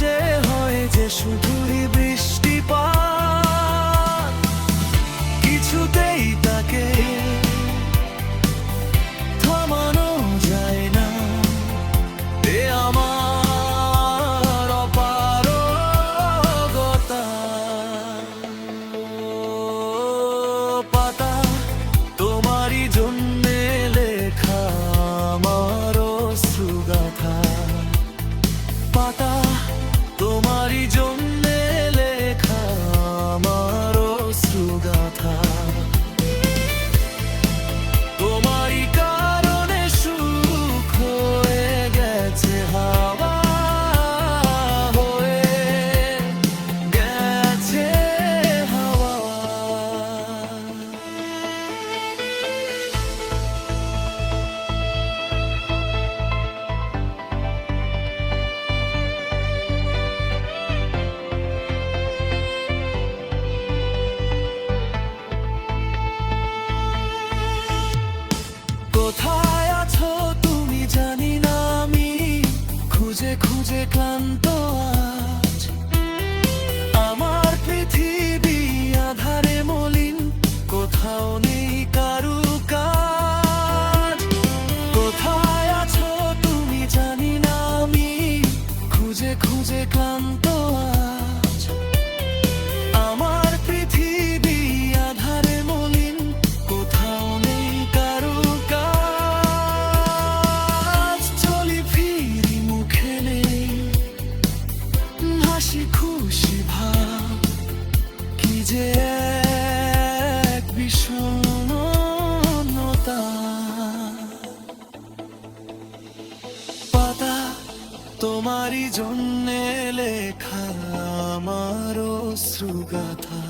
আকাশে হয় যে শুধুই বৃষ্টিপাত, কিছুতেই তাকে থামানো যায় না। এ আমার অপারগতা। পাতা তোমারই জন্যে লেখা আমার অশ্রুগাথা। পাতা তোমারই জন্যে লেখা আমার অশ্রুগাথা। তোমারই কারণে সুখ হয়ে গেছে হাওয়া, হয়ে গেছে হাওয়া। কোথায় আছো তুমি জানি না আমি, খুঁজে খুঁজে ক্লান্ত আজ। আমার পৃথিবী আধারে মলিন, কোথাও নেই কারুকাজ। কোথায় আছো তুমি জানি না আমি, খুঁজে খুঁজে ক্লান্ত আজ। আমার পৃথিবী আধারে মলিন, কোথাও নেই কারুকাজ। চলি ফিরি মুখে নেই হাসি খুশি ভাব, কি যে এক বিষণ্ণতা। পাতা তোমারই জন্যে লেখা আমার অশ্রুগাথা।